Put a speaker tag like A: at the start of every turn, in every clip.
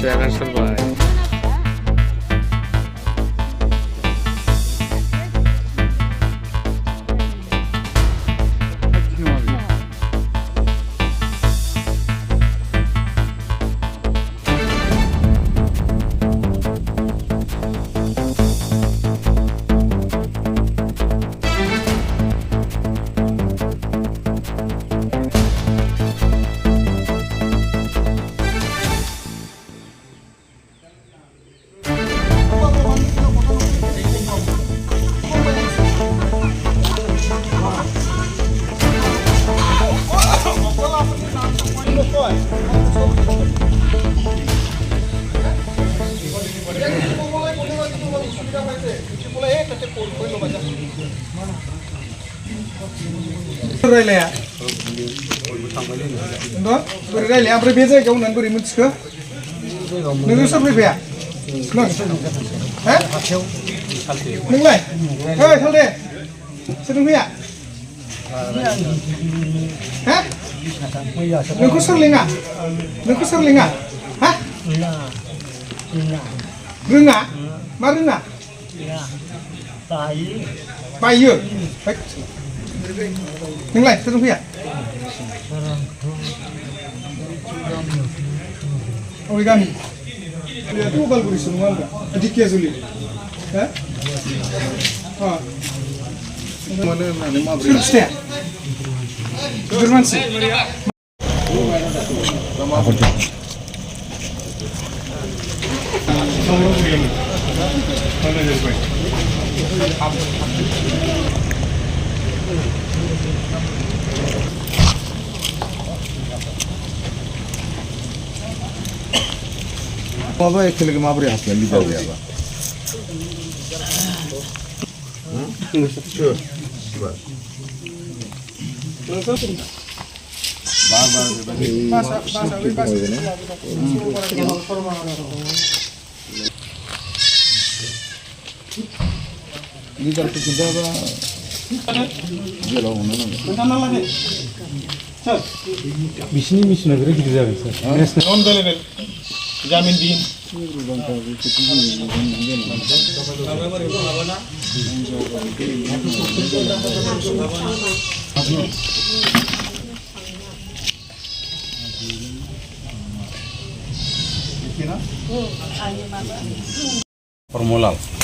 A: Jangan survive.
B: रायलाया बोरै रायलाया ओमफ्राय बे जायगायाव होननानै बोरै मिथिखो नोङो सोर फैफाया नों हा नोंलाय ओइ सालदे सोरजों फैया हा नोंखौ सोर लेङा हा रोङा मा रोङा बायो नोंलाय सोरजों फैया अबे गामि itu Ubalguri semua enggak Adikya Zuli ha mana mana mabri stay Gurmansi
C: Apa yang kelihatan mabri asal lidah dia apa? Sure. Lidah tu kita apa? Jelau mana?
B: Bisni negara kita jalan sir. Non level. Jamin din.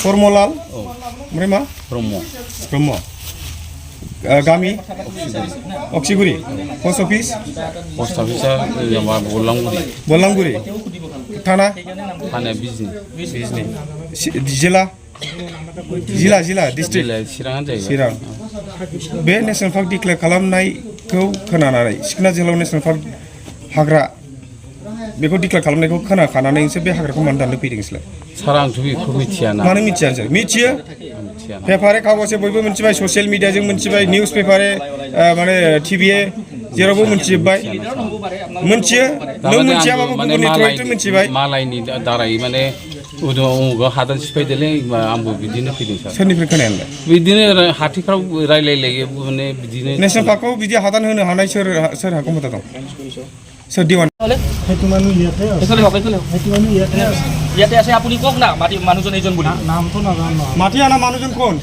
B: Formular. Mereka? Promo. Kami Oksiguri. Post office
A: yang
B: Bolanguri. Tanah business. Jila district Sirang. Be national park declare खालामनायखौ खोनानानै सिखना जिल्लायाव national park हाग्रा बेखौ declare खालामनायखौ खोनाखानानैसो बे हाग्राखौ मानो दाननो फैदों नोंसोरलाय
A: सारा आंथ' बेखौ मिथिया ना
B: मानो मिथिया नोंसोर मिथियो पेपारे कागजे बयबो मिथिबाय ससियेल मिडियाजों मिथिबाय निउस पेपारे माने टिभिए जेरावबो मिथिजोबबाय मिथियो नों मिथियाबाबो गुबुननि थ्रुयैथ' मिथिबाय
A: मालायनि दाराय माने उनाव हादान सिफायदोलै आंबो बिदिनो फैदों सार
B: सोरनिफ्राय खोनायालाय
A: बिदिनो हाथिफ्राव रायलायलायो माने बिदिनो
B: नेशनेल पार्कखौ बिदि हादान होनो हानाय सोर हाखमता दं सोर दिवान
D: সেইটো মানুহ ইয়াতে ইয়াতে আছে আপুনি কওক না মাটি মানুহজন এইজন বুলি নামটো নাজানো
B: মাটি আনা মানুহজন কোন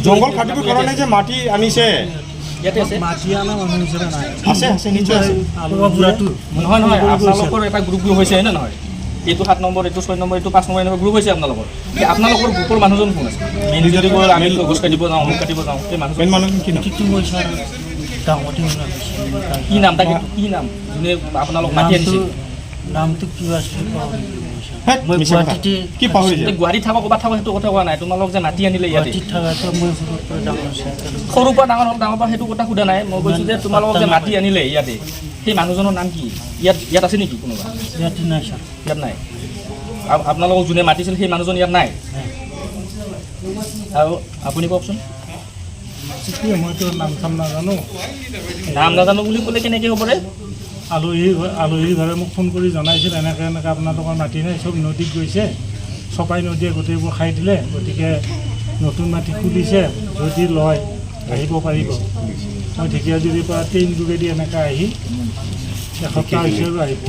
B: জঙ্গল কাটিবৰ কাৰণে যে মাটি আনিছে
D: ইয়াতে আছে
E: মাটি আনা মানুহ নিচিনা নাই
B: আছে নিশ্চয় আছে
E: আলুৱা বুঢ়াটো
D: নহয় আপোনালোকৰ এটা গ্ৰুপ হৈছে হয় নে নহয় এইটো 7 নম্বৰ এইটো 6 নম্বৰ এইটো 5 নম্বৰ এনেকুৱা গ্ৰুপ হৈছে আপোনালোকৰ আপোনালোকৰ গ্ৰুপৰ মানুহজন কোন আছে মেইন যদি কয় আমি গছ কাটিব যাওঁ অমুক কাটিব যাওঁ সেই মানুহজন
B: কি নাম
E: কিটো কৈছা ডাঙৰটি
D: কি নাম তাকে কি নাম যোনে আপোনালোক মাটি আনিছে
E: নামটো কি আছিল
B: মই গুৱাহাটীতে কি পাহৰিছে
D: গুৱাহাটীত থাকক ক'ৰবাত থাকক সেইটো কথা কোৱা নাই তোমালোক যে মাটি আনিলে ইয়াতে
E: থাকাটো মই
D: সৰুৰ পৰা ডাঙৰ পৰা সেইটো কথা সোধা নাই মই কৈছোঁ যে তোমালোক যে মাটি আনিলে ইয়াতে সেই মানুহজনৰ নাম কি ইয়াত আছে নেকি কোনোবা
E: ইয়াত নাই ছাৰ
D: ইয়াত নাই আপোনালোকক যোনে মাতিছিল সেই মানুহজন ইয়াত নাই আৰু আপুনি কওকচোন
E: মইতো নাম
D: নাজানো বুলি ক'লে কেনেকৈ হ'ব ৰে
E: আলহী ঘৰে মোক ফোন কৰি জনাইছিল এনেকৈ আপোনালোকৰ মাটি নাই চব নদীত গৈছে চপাই নদীয়ে গোটেইবোৰ খাই দিলে গতিকে নতুন মাটি খুলিছে যদি লয় আহিব পাৰিব মই ঢেকীয়াজুৰিৰ পৰা ট্ৰেইন যোগেদি এনেকৈ আহি এসপ্তাহ হৈছে আৰু আহিব